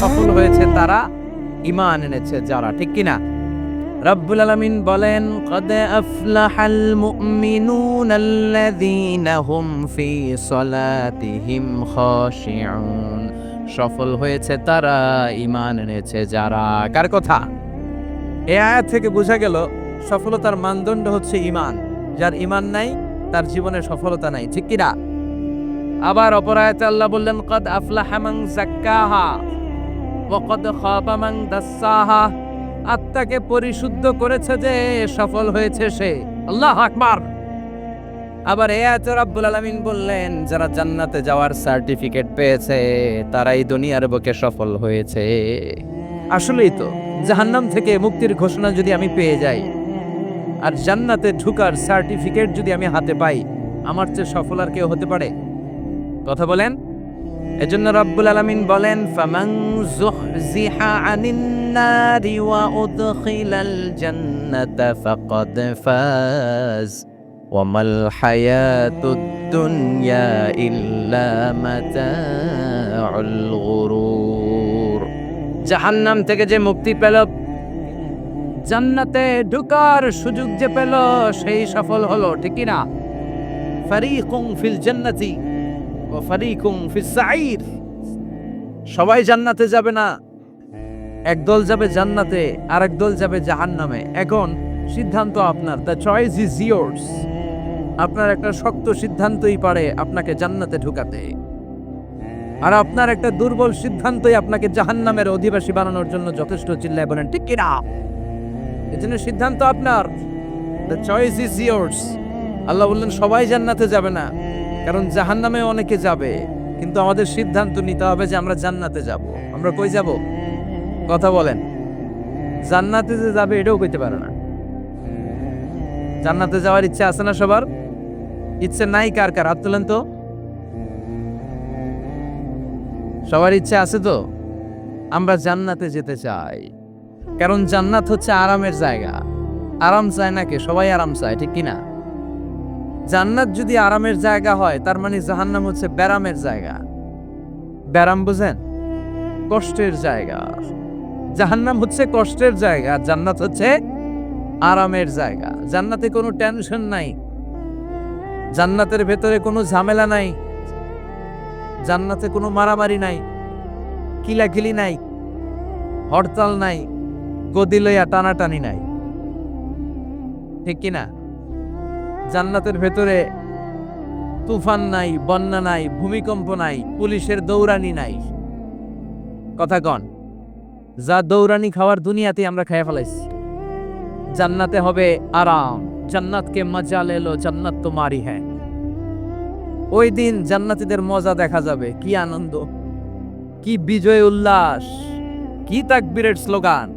সফল হয়েছে তারা, ঈমান এনেছে যারা, ঠিক কিনা? রব্বুল আলামিন বলেন, কদ আফলাহাল মুমিনুনাল্লাযীনা হুম ফি সলাতিহিম খাশিউন। সফল হয়েছে তারা, ঈমান এনেছে যারা। কার কথা? এই আয়াত থেকে বোঝা গেল সফলতার মানদণ্ড হচ্ছে ঈমান। যার ঈমান নাই তার জীবনে সফলতা নাই, ঠিক কিনা? আবার অপর আয়াতে আল্লাহ বললেন, কদ আফলাহা মান যাক্কাহা ওয়া কদ খাবা মান দাসসাহা। আত্মাকে পরিশুদ্ধ করেছে যে সফল হয়েছে সে। আল্লাহু আকবার। আবার এই আয়াতে রব্বুল আলামিন বললেন, যারা জান্নাতে যাওয়ার সার্টিফিকেট পেয়েছে তারাই দুনিয়ার বুকে সফল হয়েছে। আসলেই তো, জাহান্নাম থেকে মুক্তির ঘোষণা যদি আমি পেয়ে যাই আর জান্নাতে ঢুকার সার্টিফিকেট যদি আমি হাতে পাই, আমার চেয়ে সফল আর কেউ হতে পারে? কথা বলেন। এজন্য রব্বুল আলামিন বলেন, ফামান যুহজিহা আনিন নারি ওয়া উদখিলাল জান্নাতা ফাকাদ ফাজ ওয়া মাল হায়াতুদ দুনিয়া ইল্লা মাতাউল গুরুর। জাহান্নাম থেকে যে মুক্তি পেল, জান্নাতে ঢুকার সুযোগ যে পেল, সেই সফল হলো, ঠিক কি না? ফারিকুম ফিল জান্নাতি ওয়া ফারিকুম ফিস সাঈর। সবাই জান্নাতে যাবে না, একদল যাবে জান্নাতে আর একদল যাবে জাহান্নামে। এখন সিদ্ধান্ত আপনার, দ্য চয়েস ইজ ইয়ার্স। আপনার একটা শক্ত সিদ্ধান্তই পারে আপনাকে জান্নাতে ঢুকাতে, আর আপনার একটা দুর্বল সিদ্ধান্তই আপনাকে জাহান্নামের অধিবাসী বানানোর জন্য যথেষ্ট। চিল্লায় বলেন ঠিক কিনা? এজন্য সিদ্ধান্ত আপনার, দ্য চয়েস ইজ ইয়ার্স। আল্লাহ বললেন সবাই জান্নাতে যাবে না, কারণ জাহান্নামে অনেকে যাবে, কিন্তু আমাদের সিদ্ধান্ত নিতে হবে যে আমরা জান্নাতে যাব। আমরা কই যাব? কথা বলেন। জান্নাতে যে যাবে এটাও কইতে পারে না। জান্নাতে যাওয়ার ইচ্ছা আছে না সবার? ইচ্ছে নাই কার কার? হাত তোলেন তো। সবার ইচ্ছা আছে তো? আমরা জান্নাতে যেতে চাই, কারণ জান্নাত হচ্ছে আরামের জায়গা। আরাম চায় না কে? সবাই আরাম চায়, ঠিক কিনা? জান্নাত যদি আরামের জায়গা হয়, তার মানে জাহান্নাম হচ্ছে ব্যারামের জায়গা। ব্যারাম বুঝেন? কষ্টের জায়গা। জাহান্নাম হচ্ছে কষ্টের জায়গা, জান্নাত হচ্ছে আরামের জায়গা। জান্নাতে কোনো টেনশন নাই, জান্নাতের ভেতরে কোনো ঝামেলা নাই, জান্নাতে কোনো মারামারি নাই, কিলাকিলি নাই, হরতাল নাই, গদি লইয়া টানাটানি নাই, ঠিক কিনা? জান্নাতের ভেতরে তুফান নাই, বন্যা নাই, ভূমিকম্প নাই, পুলিশের দৌড়ানি নাই। কথা কন। যা দৌড়ানি খাওয়ার দুনিয়াতে আমরা খেয়ে ফেলাইছি। জান্নাতে হবে আরাম। জান্নাতকে মজা লেলো, জান্নাত তোমারি হ্যায়। ওই দিন জান্নাতীদের মজা দেখা যাবে। কি আনন্দ, কি বিজয় উল্লাস, কি তাকবীরের স্লোগান।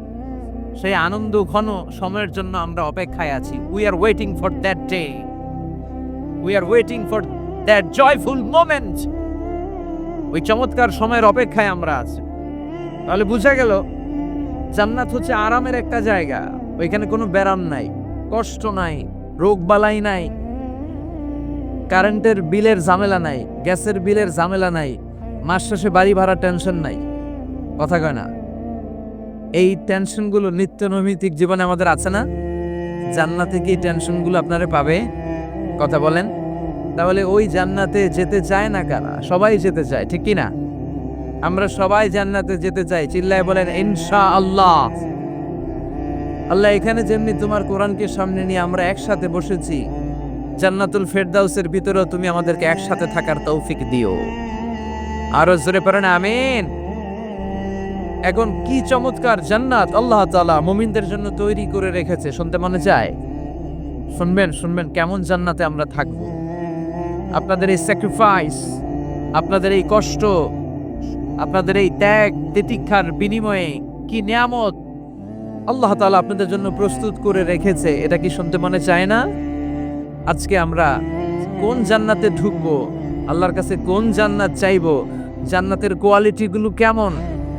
সেই আনন্দ ঘন সময়ের জন্য আমরা অপেক্ষায় আছি। We are waiting for that day, we are waiting for that joyful moment. ওই চমৎকার সময়ের অপেক্ষায় আমরা আছি। তাহলে বুঝা গেল জান্নাত হচ্ছে আরামের একটা জায়গা। ওইখানে কোনো ব্যারাম নাই, কষ্ট নাই, রোগ বালাই নাই, কারেন্টের বিলের ঝামেলা নাই, গ্যাসের বিলের ঝামেলা নাই, মাস শেষে বাড়ি ভাড়া টেনশন নাই। কথা কয় না? এই টেনশনগুলো নিত্য নৈমিত্তিক জীবনে আমাদের আছে না? জান্নাতে কি টেনশনগুলো আপনারা পাবে? কথা বলেন। তাহলে ওই জান্নাতে যেতে চায় না কারা? সবাই যেতে চায়, ঠিক কি না? আমরা সবাই জান্নাতে যেতে চাই। চিল্লায় বলেন ইনশাআল্লাহ। আল্লাহ, এখানে যেমনি তোমার কোরআনকে সামনে নিয়ে আমরা একসাথে বসেছি, জান্নাতুল ফেরদাউসের ভিতরেও তুমি আমাদেরকে একসাথে থাকার তৌফিক দিও। আরো জোরে পড়েন আমিন। এখন কি চমৎকার জান্নাত আল্লাহ তাআলা মুমিনদের জন্য তৈরি করে রেখেছে, শুনতে মনে চায়? শুনবেন শুনবেন কেমন জান্নাতে আমরা থাকবো। আপনাদের এই স্যাক্রিফাইস, আপনাদের এই কষ্ট, আপনাদের এই ত্যাগ তিতিক্ষার বিনিময়ে কি নিয়ামত আল্লাহ তাআলা আপনাদের জন্য প্রস্তুত করে রেখেছে, এটা কি শুনতে মনে চায় না? আজকে আমরা কোন জান্নাতে ঢুকবো, আল্লাহর কাছে কোন জান্নাত চাইবো, জান্নাতের কোয়ালিটিগুলো কেমন,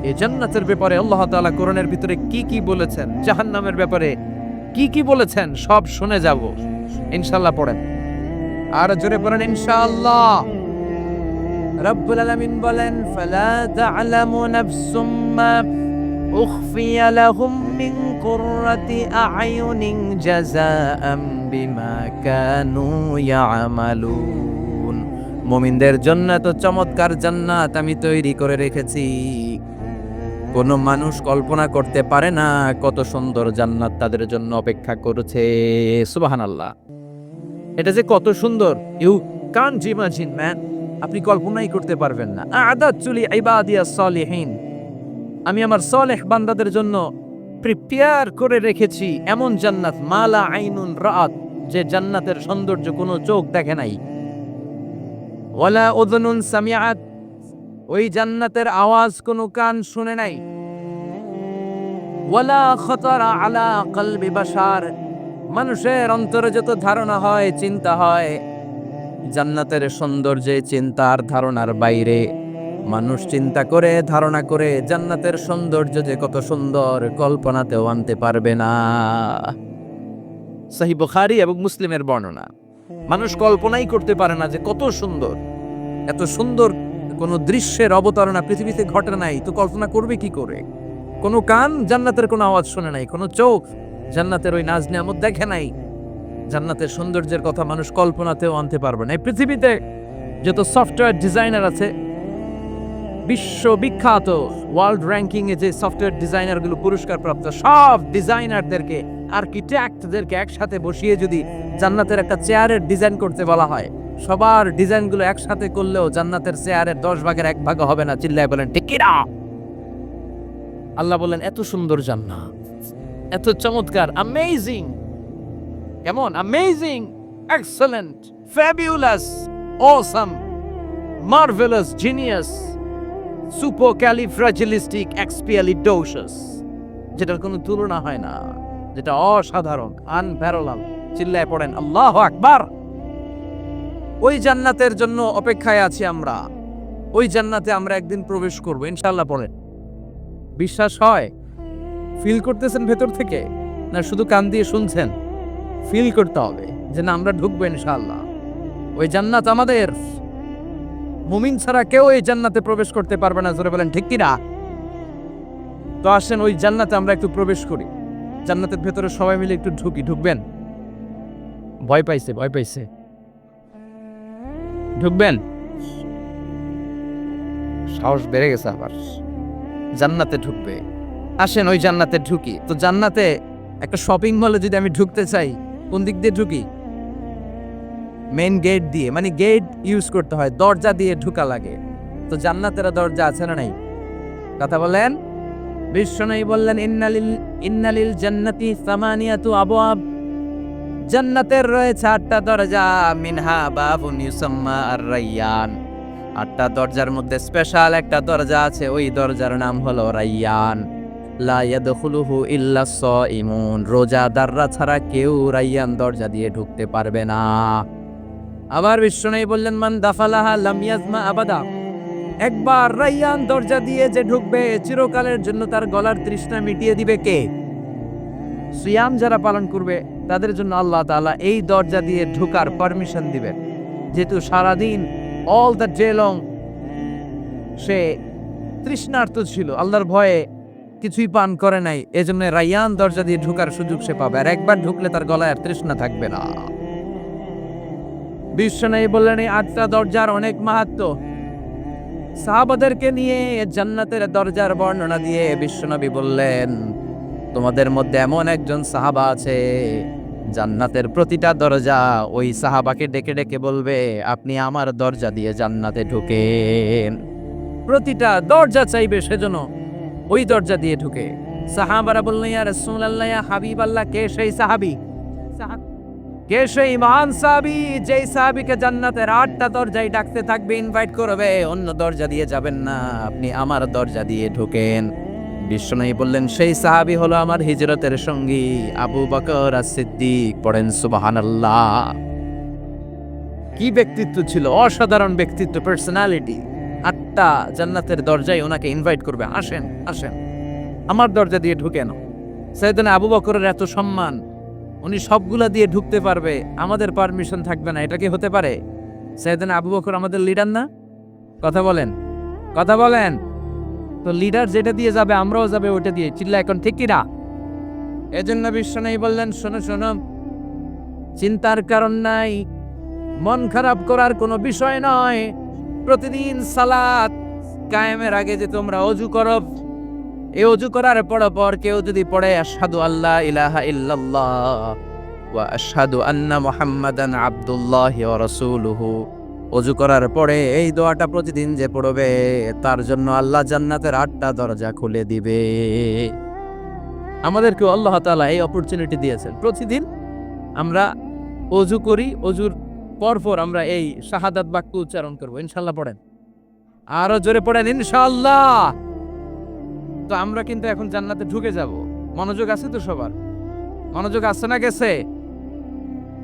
এই জান্নাতের ব্যাপারে আল্লাহ তাআলা কোরআনের ভিতরে কি কি বলেছেন, জাহান্নামের ব্যাপারে কি কি বলেছেন, সব শুনে যাব ইনশাআল্লাহ। পড়েন আর জোরে পড়েন ইনশাআল্লাহ। রব্বুল আলামিন বলেন ফালা তা'লামু নাফসুম মা উখফিয়া লাহুম মিন কুররাতি আ'য়ুনিন জাযাআম বিমা কানু ইয়া'মালুন। মুমিনদের জন্য তো চমৎকার জান্নাত আমি তৈরি করে রেখেছি, কোনো মানুষ কল্পনা করতে পারে না কত সুন্দর জান্নাত তাদের জন্য অপেক্ষা করছে। সুবহানাল্লাহ, এটা যে কত সুন্দর, ইউ কান্ট ইমাজিন ম্যান, আপনি কল্পনাই করতে পারবেন না। আ'দাতু লিইবাদিয়াস সালিহিন, আমি আমার সালেহ বান্দাদের জন্য প্রিপেয়ার করে রেখেছি এমন জান্নাত, মালা আইনুন রাআত, যে জান্নাতের সৌন্দর্য কোনো চোখ দেখে নাই, ওয়ালা উযুনুন সামিআত, ওই জান্নাতের আওয়াজ কোনো কান শুনে নাই, ওয়ালা খাতারা আলা কলবি বাশার, মানুষের অন্তরে যত ধারণা হয়, চিন্তা হয়, জান্নাতের সৌন্দর্যে চিন্তার ধারণার বাইরে। মানুষ চিন্তা করে, ধারণা করে জান্নাতের সৌন্দর্য যে কত সুন্দর কল্পনাতেও আনতে পারবে না। সহিহ বুখারী এবং মুসলিমের বর্ণনা। মানুষ কল্পনাই করতে পারে না যে কত সুন্দর, এত সুন্দর কোন দৃশ্যের অবতারণা পৃথিবীতে ঘটে নাই, তো কল্পনা করবে কি করে? কোনো কান জান্নাতের কোনো আওয়াজ শুনে নাই, কোনো চোখ জান্নাতের ওই নাজ নিয়ামত দেখে নাই, জান্নাতের সৌন্দর্যের কথা মানুষ কল্পনাতেও আনতে পারবে না। এই পৃথিবীতে যত সফটওয়্যার ডিজাইনার আছে, বিশ্ববিখ্যাত ওয়ার্ল্ড র্যাঙ্কিং এ যে সফটওয়্যার ডিজাইনারগুলো পুরস্কার প্রাপ্ত, সব ডিজাইনারদেরকে, আর্কিটেক্টদেরকে একসাথে বসিয়ে যদি জান্নাতের একটা চেয়ারের ডিজাইন করতে বলা হয়, সবার ডিজাইনগুলো একসাথে করলেও জান্নাতের চেয়ারের 10 ভাগের 1 ভাগ হবে না। চিল্লায় বলেন ঠিক কি না? আল্লাহ বলেন এত সুন্দর জান্নাত, এত চমৎকার, অ্যামেজিং। কেমন? Amazing, excellent, fabulous, awesome, marvellous, genius, supercalifragilisticexpialidocious, যেটার কোনো তুলনা হয় না, যেটা অসাধারণ, আনপ্যারালাল। চিল্লায় পড়েন আল্লাহু আকবার। ওই জান্নাতের জন্য অপেক্ষায় আছি আমরা, ওই জান্নাতে আমরা একদিন প্রবেশ করব ইনশাআল্লাহ। পড়েন, বিশ্বাস হয়? ফিল করতেছেন ভেতর থেকে, না শুধু কান দিয়ে শুনছেন? ফিল করতে হবে যে না, আমরা ঢুকবো ইনশাআল্লাহ। ওই জান্নাত আমাদের, মুমিন ছাড়া কেউ এই জান্নাতে প্রবেশ করতে পারবে না। জোরে বলেন ঠিক কি না? তো আসেন ওই জান্নাতে আমরা একটু প্রবেশ করি, জান্নাতের ভেতরে সবাই মিলে একটু ঢুকি। ঢুকবেন? ভয় পাইছে, ভয় পাইছে। ঢুকবেন? সাহস বেড়ে গেছে আবার, জান্নাতে ঢুকবে। আসেন ওই জান্নাতে ঢুকি। তো জান্নাতে একটা শপিং মলে যদি আমি ঢুকতে চাই, কোন দিক দিয়ে ঢুকি? মেইন গেট দিয়ে, মানে গেট ইউজ করতে হয়, দরজা দিয়ে ঢুকা লাগে। তো জান্নাতের দরজা আছে না নাই? কথা বলেন। বিশ্বনবী বললেন ইন্নালিল জান্নাতি সামানিয়াতু আবওয়াব, জান্নাতের রয়েছে 8টা দরজা, মিনহা বাবুন ইউসাম্মা আর-রায়্যান। 8টা দরজার মধ্যে স্পেশাল একটা দরজা আছে, ওই দরজার নাম হলো রায়্যান। লা ইয়াদখুলুহু ইল্লা সাইমুন, রোজাদাররা ছাড়া কেউ রায়্যান দরজা দিয়ে ঢুকতে পারবে না। আবার বিশ্বনবী বললেন মান দাখালাহা লাম ইয়াজমা আবাদা, একবার রায়্যান দরজা দিয়ে যে ঢুকবে, চিরকালের জন্য তার গলার তৃষ্ণা মিটিয়ে দিবে কে? সিয়াম যারা পালন করবে তাদের জন্য আল্লাহ তাআলা এই দরজা দিয়ে ঢোকার পারমিশন দিবেন। যেহেতু সারাদিন অল দ্য ডে লং সে তৃষ্ণার্ত ছিল, আল্লাহর ভয়ে কিছুই পান করে নাই, এজন্য রায়্যান দরজা দিয়ে ঢোকার সুযোগ সে পাবে, আর একবার ঢুকলে তার গলায় আর তৃষ্ণা থাকবে না। বিশ্বনবী বললেন এই 8টা দরজার অনেক মাহাত্ম্য। সাহাবাদেরকে নিয়ে জান্নাতের দরজার বর্ণনা দিয়ে বিশ্বনবী বললেন তোমাদের মধ্যে এমন একজন সাহাবা আছে, জান্নাতের প্রতিটা দরজা ওই সাহাবাকে ডেকে ডেকে বলবে আপনি আমার দরজা দিয়ে জান্নাতে ঢুকেন। প্রতিটা দরজা চাইবে সেজন্য ওই দরজা দিয়ে ঢুকে। সাহাবারা বললেন ইয়া রাসূলুল্লাহ, ইয়া হাবিবাল্লাহ, কে সেই সাহাবী? কে সেই মহান সাহাবী যেই সাহাবীকে জান্নাতের 8টা দরজায় ডাকতে থাকবে, ইনভাইট করবে, অন্য দরজা দিয়ে যাবেন না, আপনি আমার দরজা দিয়ে ঢোকেন। বিশ্বনবী বললেন সেই সাহাবী হলো আমার হিজরতের সঙ্গী আবু বকর as-সিদ্দিক। পড়েন সুবহানাল্লাহ। কি ব্যক্তিত্ব ছিল, অসাধারণ ব্যক্তিত্ব, পার্সোনালিটি। 8টা জান্নাতের দরজায় ওনাকে ইনভাইট করবে, আসেন আসেন আমার দরজা দিয়ে ঢুকেন। সাইয়েদনা আবু বকরের এত সম্মান, উনি সবগুলা দিয়ে ঢুকতে পারবে, আমাদের পারমিশন থাকবে না, এটা কি হতে পারে? সাইয়েদনা আবু বকর আমাদের লিডার না? কথা বলেন, কথা বলেন। তো লিডার যেটা দিয়ে যাবে আমরাও যাবে ওটা দিয়ে, চিল্লা এখন ঠিক কিনা? এজন্য বিশ্বনবী বললেন, শোনো শোনো, চিন্তার কারণ নাই, মন খারাপ করার কোনো বিষয় নয়। প্রতিদিন সালাত কায়েমের আগে যে তোমরা অজু করো, এই অজু করার পর কেউ যদি পড়ে আশহাদু আল্লা ইলাহা ইল্লাল্লাহ ওয়া আশহাদু আন্না মুহাম্মাদান আবদুল্লাহি ওয়া রাসূলুহু, অজু করার পরে এই দোয়াটা প্রতিদিন যে পড়বে তার জন্য আল্লাহ জান্নাতের 8টা দরজা খুলে দিবে। আমাদেরকে আল্লাহ তাআলা এই অপরচুনিটি দিয়েছেন, প্রতিদিন আমরা অজু করি, অজুর পরপর আমরা এই শাহাদাত বাক্য উচ্চারণ করব। ইনশাআল্লাহ পড়েন, আরো জোরে পড়েন ইনশাআল্লাহ। তো আমরা কিন্তু এখন জান্নাতে ঢুকে যাব। মনোযোগ আছে তো সবার? মনোযোগ আছে না গেছে?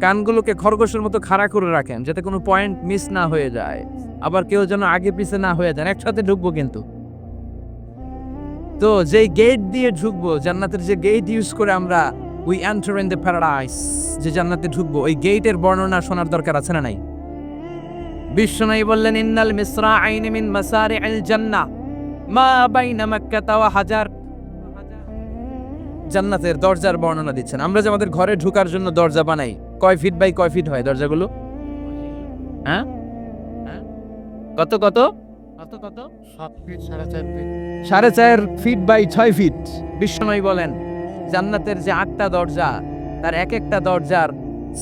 কানগুলোকে খরগোশের মতো খাড়া করে রাখেন যাতে কোনো পয়েন্ট মিস না হয়ে যায়, আবার কেউ যেন আগে পিছে না হয়ে যায়। একসাথে ঢুকবো কিন্তু। তো যেই গেট দিয়ে ঢুকবো, জান্নাতের যে গেট ইউজ করে আমরা we enter in the paradise, যে জান্নাতে ঢুকবো, ওই গেটের বর্ণনা শোনার দরকার আছে না নাই? বিশ্বনবী বললেন, ইন্নাল মিসরাআইনি মিন মাসারি'আল জান্নাহ মা বাইনা মাক্কাতা ওয়া হাজার। জান্নাতের দরজার বর্ণনা দিচ্ছেন। আমরা যে আমাদের ঘরে ঢোকার জন্য দরজা বানাই, কয় ফিট বাই কয় ফিট হয় দরজাগুলো? হ্যাঁ, কত কত কত কত? 7 feet, 4.5 feet, 4.5 feet by 6 feet. বিশ্বনবী বলেন, জান্নাতের যে 8টা দরজা, তার এক একটা দরজার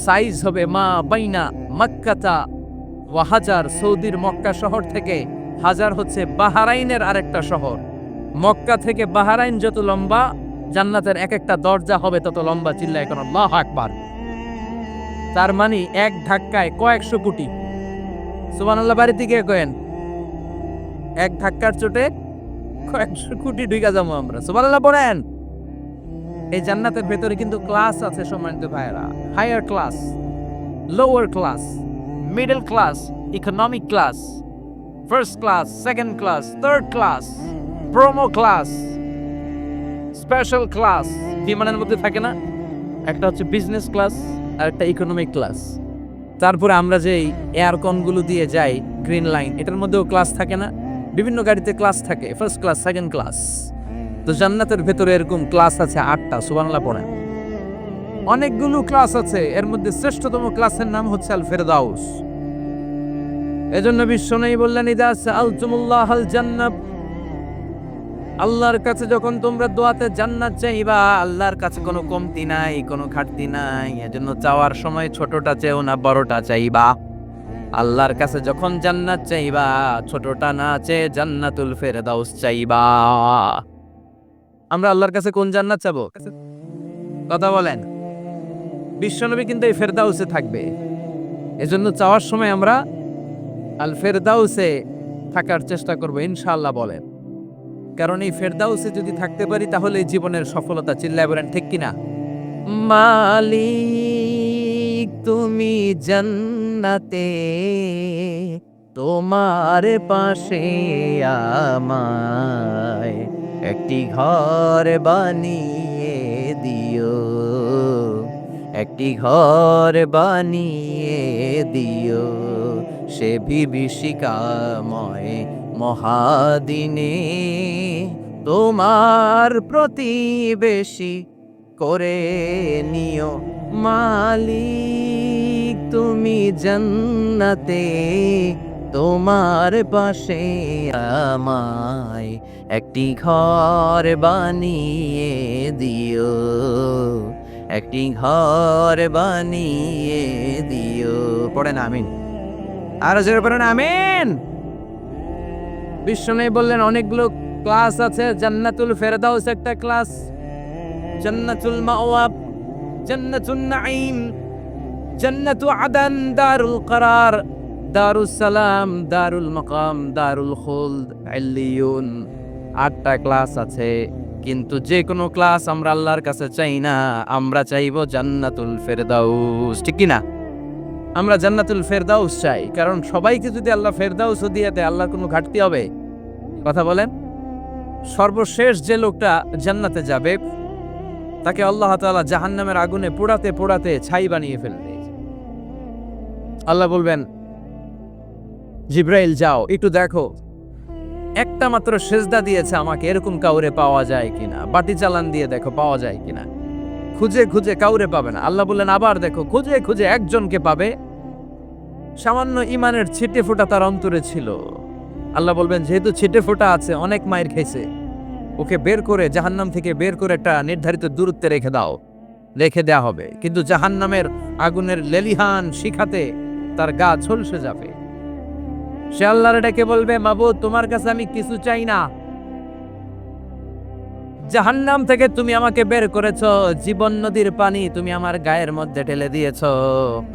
সাইজ হবে মা বাইনা মাক্কাতা ওয়া হাজার, সৌদির মক্কা শহর থেকে হাজার হচ্ছে বাহরাইনের আরেকটা শহর। মক্কা থেকে বাহরাইন যত লম্বা, জান্নাতের এক একটা দরজা হবে তত লম্বা। চিল্লায় এখন আল্লাহু আকবার। তার মানে এক ধাক্কায় কয়েকশো কোটি। সুবহানাল্লাহ বাড়িতে গিয়ে কয়েন, এক ধাক্কার চোটে কয়েকশো কোটি ঢুকা যাবো আমরা। সুবহানাল্লাহ পড়েন। এই জান্নাতের ভেতরে কিন্তু ক্লাস আছে সম্মানিত ভাইয়েরা। Higher class, lower class, middle class, economic class, first class, second class, third class, promo class, special class. বিমানের মধ্যে থাকে না, একটা হচ্ছে বিজনেস ক্লাস আর একটা ইকোনমিক ক্লাস। তারপরে আমরা যে এয়ারকনগুলো দিয়ে যাই, গ্রিন লাইন, এটার মধ্যেও ক্লাস থাকে না? বিভিন্ন গাড়িতে ক্লাস থাকে, ফার্স্ট ক্লাস, সেকেন্ড ক্লাস। তো জান্নাতের ভেতরে এরকম ক্লাস আছে 8টা। সুবহানাল্লাহ পড়েন। অনেকগুলো ক্লাস আছে, এর মধ্যে শ্রেষ্ঠতম ক্লাসের নাম হচ্ছে আল ফেরদাউস। এজন্য বিশ্বনবী বললেন, ইদা সাআলতুমুল্লাহাল জান্নাহ, আল্লাহর কাছে যখন তোমরা দোয়াতে জান্নাত চাইবা, আল্লাহর কাছে কোনো কমতি নাই, কোনো ঘাটতি নাই। এজন্য চাওয়ার সময় ছোটটা চেও না, বড়টা চাইবা। আল্লাহর কাছে যখন জান্নাত চাইবা, ছোটটা না চেয়ে জান্নাতুল ফেরদাউস চাইবা। আমরা আল্লাহর কাছে কোন জান্নাত চাবো? কথা বলেন। বিশ্বনবী কিন্তু এই ফেরদাউসে থাকবে, এজন্য চাওয়ার সময় আমরা আল ফেরদাউসে থাকার চেষ্টা করব ইনশাআল্লাহ বলেন। কারণ এই ফেরদাউসে যদি থাকতে পারি তাহলে এই জীবনের সফলতা। চিল্লায় বলেন ঠিক কিনা? মালিক তুমি জান্নাতে, তোমার পাশে আমায় একটি ঘর বানিয়ে দিও, একটি ঘর বানিয়ে দিও, সে বিভীষিকাময় মহাদিনে তোমার প্রতিবেশী করে নিও। মালিক তুমি জান্নাতে, তোমার পাশে আমায় একটি ঘর বানিয়ে দিও, একটি ঘর বানিয়ে দিও। পড়েন আমিন। আর জোরে পড়েন আমিন। বিশ্বনবী বললেন, অনেকগুলো ক্লাস আছে, জান্নাতুল ফেরদাউস একটা ক্লাস, জান্নাতুল মাওয়া, জান্নাতুন নাঈম, জান্নাতু আদান, দারুল করার, দারুস সালাম, দারুল মাকাম, দারুল খুলদ, ইল্লিয়ুন। 8টা ক্লাস আছে, কিন্তু যে কোনো ক্লাস আমরা আল্লাহর কাছে চাই না, আমরা চাইবো জান্নাতুল ফেরদাউস। ঠিক কি না? আমরা জান্নাতুল ফেরদাউস চাই, কারণ সবাইকে যদি আল্লাহ ফেরদাউসও দিয়ে দেয়, আল্লাহর কোনো ঘাটতি হবে? কথা বলেন। সর্বশেষ যে লোকটা জান্নাতে যাবে, তাকে আল্লাহ তাআলা জাহান্নামের আগুনে পোড়াতে পোড়াতে ছাই বানিয়ে ফেলবে। আল্লাহ বলবেন, জিব্রাইল যাও একটু দেখো, একটা মাত্র সেজদা দিয়েছে আমাকে, এরকম কাউরে পাওয়া যায় কিনা, বাটি চালান দিয়ে দেখো পাওয়া যায় কিনা। খুঁজে খুঁজে কাউরে পাবে না। আল্লাহ বললেন আবার দেখো, খুঁজে খুঁজে একজনকে পাবে, সামান্য ইমানের ছিটে ফোঁটা তার অন্তরে ছিল। আল্লাহ বলবেন যেহেতু ছিটে ফোঁটা আছে, অনেক মায়ের খেয়েছে, ওকে বের করে জাহান্নাম থেকে বের করে একটা নির্ধারিত দূরত্বে রেখে দাও। রেখে দেয়া হবে, কিন্তু জাহান্নামের আগুনের লেলিহান শিখাতে তার গা ঝলসে যাবে। সে আল্লাহর ডেকে বলবে, মাবুদ তোমার কাছে আমি কিছু চাই না, জাহান্নাম থেকে তুমি আমাকে বের করেছো, জীবন নদীর পানি তুমি আমার গায়ের মধ্যে ঢেলে দিয়েছো,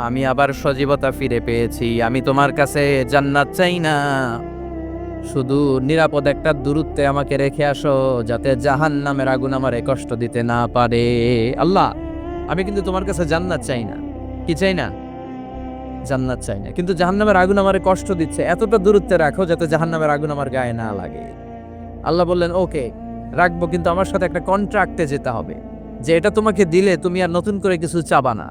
আমি আবার সজীবতা ফিরে পেয়েছি, আমি তোমার কাছে জান্নাত চাই না, শুধু নিরাপদ একটা দূরত্বে আমাকে রেখে আসো, যাতে জাহান্নামের আগুন আমারে কষ্ট দিতে না পারে। আল্লাহ আমি কিন্তু তোমার কাছে জান্নাত চাই না। কি চাই না? জান্নাত চাই না, কিন্তু জাহান্নামের আগুন আমারে কষ্ট দিচ্ছে, এতটা দূরত্বে রাখো যাতে জাহান্নামের আগুন আমার গায়ে না লাগে। আল্লাহ বললেন ওকে রাখবো, কিন্তু আমার সাথে একটা কন্ট্রাক্টে যেতে হবে, যে এটা তোমাকে দিলে তুমি আর নতুন করে কিছু চাবা না।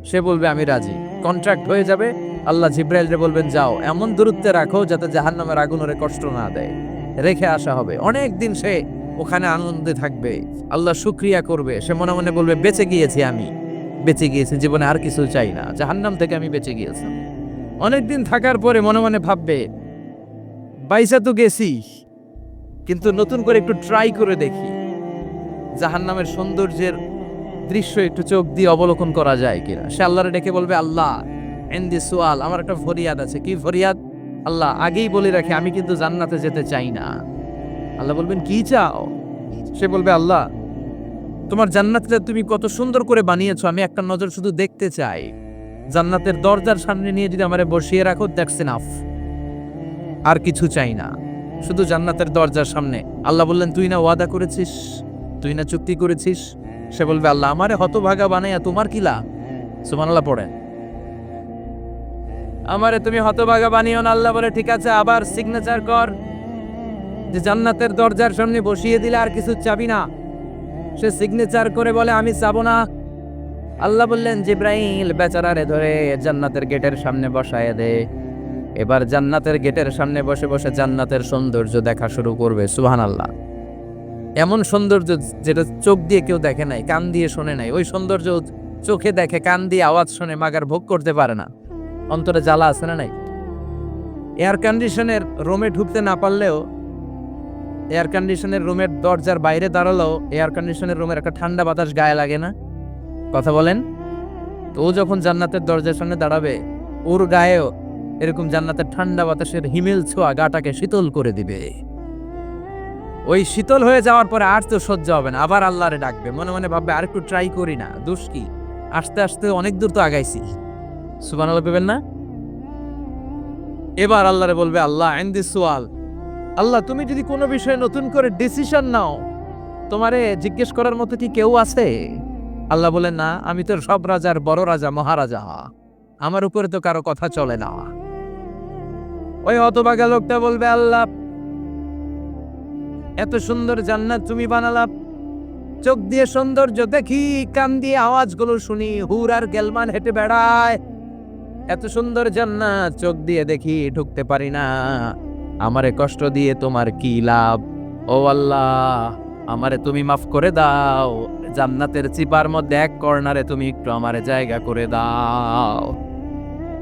সে বলবে আমি রাজি, কন্ট্রাক্ট হয়ে যাবে। আল্লাহ জিব্রাইলরে বলবেন যাও এমন দূরত্বে রাখো যাতে জাহান্নামের আগুন ওরে কষ্ট না দেয়। রেখে আসা হবে, অনেক দিন সে ওখানে আনন্দে থাকবে, আল্লাহ শুকরিয়া করবে, সে মনে মনে বলবে বেঁচে গিয়েছি, আমি বেঁচে গিয়েছি, জীবনে আর কিছু চাই না, জাহান্নাম থেকে আমি বেঁচে গিয়েছি। অনেকদিন থাকার পরে মনে মনে ভাববে বাইসা তো গেছি, কিন্তু নতুন করে একটু ট্রাই করে দেখি, জাহান্নামের সৌন্দর্যের দৃশ্য একটু চোখ দিয়ে অবলোকন করা যায় কিনা। সে আল্লাহরে ডেকে বলবে আল্লাহ এন্দি সোয়াল, আমার একটা ফরিয়াদ আছে। কি ফরিয়াদ? আল্লাহ আগেই বলে রাখি আমি কিন্তু জান্নাতে যেতে চাই না। আল্লাহ বলবেন কি চাও? সে বলবে আল্লাহ তোমার জান্নাতটা তুমি কত সুন্দর করে বানিয়েছো, আমি একটা নজর শুধু দেখতে চাই, জান্নাতের দরজার সামনে নিয়ে যদি আমারে বসিয়ে রাখো, দ্যাটস এনাফ, আর কিছু চাই না, শুধু জান্নাতের দরজার সামনে। আল্লাহ বললেন তুই না ওয়াদা করেছিস, তুই না চুক্তি করেছিস। সে বলবে আল্লাহ আমারে হতভাগা বানাইয়া তোমার কি লাভ? সুবহানাল্লাহ পড়েন। আমারে তুমি হতভাগা বানিও না। আল্লাহ বলে ঠিক আছে, আবার সিগনেচার কর যে জান্নাতের দরজার সামনে বসিয়ে দিলে আর কিছু চাবি না। সে সিগনেচার করে বলে আমি চাবো না। আল্লাহ বললেন জিব্রাইল বেচারারে ধরে জান্নাতের গেটের সামনে বসায় দে। এবার জান্নাতের গেটের সামনে বসে বসে জান্নাতের সৌন্দর্য দেখা শুরু করবে। সুবহানাল্লাহ। এমন সৌন্দর্য যেটা চোখ দিয়ে কেউ দেখে নাই, কান দিয়ে শোনে নাই, ওই সৌন্দর্য চোখে দেখে, কান দিয়ে আওয়াজ শুনে, মাগার ভোগ করতে পারে না। অন্তরে জ্বালা আছে না নাই? এয়ার কন্ডিশনের রুমে ঢুকতে না পারলেও, এয়ার কন্ডিশনের রুমের দরজার বাইরে দাঁড়ালেও এয়ার কন্ডিশনের রুমের একটা ঠান্ডা বাতাস গায়ে লাগে না? কথা বলেন তো। ও যখন জান্নাতের দরজার সামনে দাঁড়াবে, ওর গায়েও এরকম জান্নাতের ঠান্ডা বাতাসের হিমেল ছোঁয়া গাটাকে শীতল করে দিবে। ওই শীতল হয়ে যাওয়ার পরে আর তো সহ্য হবে না, আবার আল্লাহরে ডাকবে, মনে মনে ভাববে আর একটু ট্রাই করি না, দোষ কি, আস্তে আস্তে অনেক দূর তো আগাইছি। সুবহানাল্লাহ পেবেন না? এবার আল্লাহরে বলবে আল্লাহ ইনদি সুয়াল, আল্লাহ তুমি যদি কোনো বিষয়ে নতুন করে ডিসিশন নাও, তোমারে জিজ্ঞেস করার মতো কি কেউ আছে? আল্লাহ বলেন না, আমি তো সব রাজার বড় রাজা, মহারাজা, আমার উপরে তো কারো কথা চলে না। ওই হতভাগা লোকটা বলবে আল্লাহ এত সুন্দর জান্নাত তুমি বানালা, চোখ দিয়ে সৌন্দর্য দেখি, কান দিয়ে আওয়াজগুলো শুনি, হুর আর গেলমান হেঁটে বেড়ায়, এত সুন্দর জান্নাত চোখ দিয়ে দেখি, ঢুকতে পারি না, আমারে কষ্ট দিয়ে তোমার কি লাভ? ও আল্লাহ আমারে তুমি মাফ করে দাও, জান্নাতের চিপার মধ্যে এক কর্নারে তুমি একটু আমারে জায়গা করে দাও।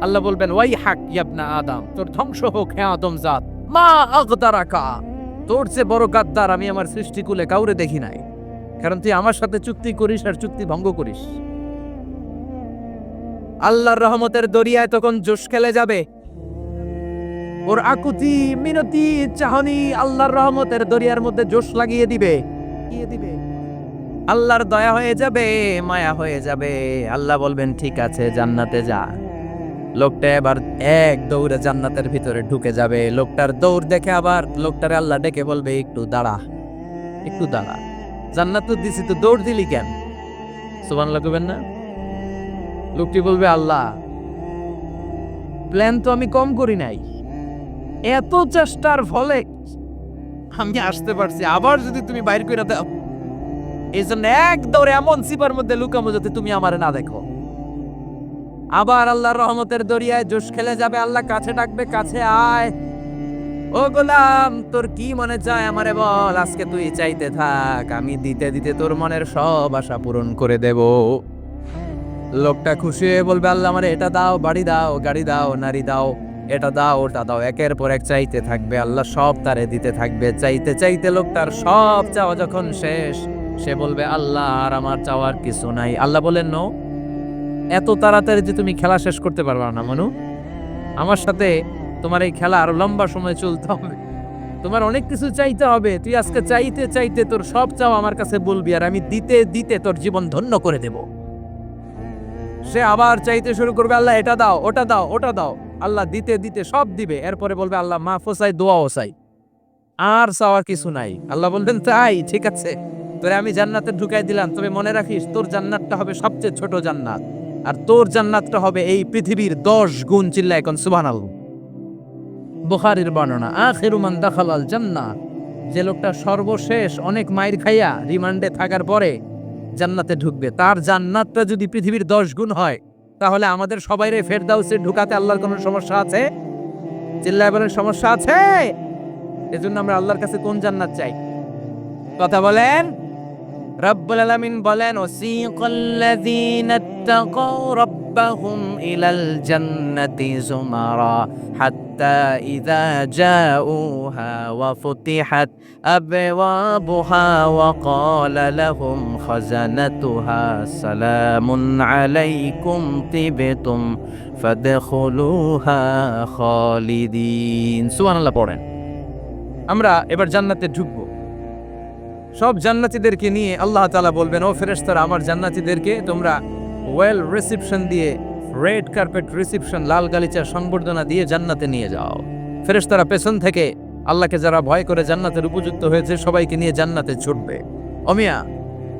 আল্লাহ বলবেন ওয়াই হাক ইয়াবনা আদম, তোর ধ্বংস হোক হে আদম জাত, মা আগদারাকা, তোর চেয়ে বড় গাদ্দার আমি আমার সৃষ্টিকুলে কাউরে দেখি নাই, কারণ তুই আমার সাথে চুক্তি করিস আর চুক্তি ভঙ্গ করিস। আল্লাহর রহমতের দরিয়ায় তখন জোশ খেলে যাবে, ওর আকুতি মিনতি চাহনি আল্লাহর রহমতের দরিয়ার মধ্যে জোশ লাগিয়ে দিবে। আল্লাহর দয়া হয়ে যাবে, মায়া হয়ে যাবে। আল্লাহ বলবেন ঠিক আছে জান্নাতে যা। লোকটা এবার এক দৌড়ে জান্নাতের ভিতরে ঢুকে যাবে। লোকটার দৌড় দেখে আবার লোকটারে আল্লাহ ডেকে বলবে একটু দাঁড়া, একটু দাঁড়া, জান্নাত তো দিছি, তো দৌড় দিলি কেন? সুবহানাল্লাহ কইবেন না? লোকটি বলবে আল্লাহ প্ল্যান তো আমি কম করি নাই, এত চেষ্টার ফলে আমি আসতে পারছি, আবার যদি তুমি বাইর করে দাও, এই জন্য এক দৌড়ে এমন সিপার মধ্যে লুকামো যাতে তুমি আমারে না দেখো। আবার আল্লাহর রহমতের দরিয়ায় জোশ খেলে যাবে, আল্লাহ কাছে ডাকবে, কাছে আয়, ও গোলাম তোর কি মনে চায় আমারে বল, আজকে তুই চাইতে থাক, আমি দিতে দিতে তোর মনের সব আশা পূরণ করে দেব। লোকটা খুশি হয়ে বলবে, আল্লাহ আমারে এটা দাও, বাড়ি দাও, গাড়ি দাও, নারী দাও, এটা দাও, ওটা দাও, একের পর এক চাইতে থাকবে, আল্লাহ সব তারে দিতে থাকবে। চাইতে চাইতে লোকটার সব চাওয়া যখন শেষ, সে বলবে, আল্লাহ আর আমার চাওয়ার কিছু নাই। আল্লাহ বলেন, নো, এত তাড়াতাড়ি যে তুমি খেলা শেষ করতে পারবা না মানু, আমার সাথে তোমার এই খেলা আরো লম্বা সময় চলতে হবে, তোমার অনেক কিছু চাইতে হবে। তুই আজকে চাইতে চাইতে তোর সব চাও আমার কাছে বলবি, আর আমি দিতে দিতে তোর জীবন ধন্য করে দেব। সে আবার চাইতে শুরু করবে, আল্লাহ এটা দাও, ওটা দাও, ওটা দাও, আল্লাহ দিতে দিতে সব দিবে। এরপরে বলবে, আল্লাহ মাফও চাই, দোয়াও চাই, আর চাওয়ার কিছু নাই। আল্লাহ বলবেন, তাই ঠিক আছে, তোরে আমি জান্নাতে ঢুকাই দিলাম, তবে মনে রাখিস তোর জান্নাতটা হবে সবচেয়ে ছোট জান্নাত, আর তোর জান্নাতটা হবে এই পৃথিবীর 10 গুণ। চিল্লা এখন সুবহানাল্লাহ। বুখারীর বর্ণনা, আখিরু মান দাখালাল জান্নাহ, যে লোকটা সর্বশেষ অনেক মাইর খাইয়া রিমান্ডে থাকার পরে জান্নাতে ঢুকবে, তার জান্নাতটা যদি পৃথিবীর 10 গুণ হয়, তাহলে আমাদের সবাইরে ফেরদাউসে ঢুকাতে আল্লাহর কোনো সমস্যা আছে? চিল্লায় বলেন, সমস্যা আছে? এজন্য আমরা আল্লাহর কাছে কোন জান্নাত চাই? কথা বলেন। রব্বুল আলামিন বলেন, ওয়াসিকাল্লাযীনা ইত্তাকাউ রাব্বাহুম ইলাল জান্নাতি যুমারা হাত্তা ইযা জাউহা ওয়া ফুতিহাত আবওয়াবুহা ওয়া ক্বালা লাহুম খাজানাতুহা সালামুন আলাইকুম তিবতুম ফাদখুলুহা খালিদিন। সুবহানাল্লাহ পড়েন। আমরা এবার জান্নাতে ঢুকবো। সব জান্নাতীদেরকে নিয়ে আল্লাহ তাআলা বলবেন, ও ফেরেশতারা, আমার জান্নাতীদেরকে তোমরা ওয়েল রিসেপশন দিয়ে, রেড কার্পেট রিসেপশন, লাল গালিচা সংবর্ধনা দিয়ে জান্নাতে নিয়ে যাও। ফেরেশতারা পেছন থেকে আল্লাহকে যারা ভয় করে জান্নাতের উপযুক্ত হয়েছে সবাইকে নিয়ে জান্নাতে ছুটবে। অমিয়া,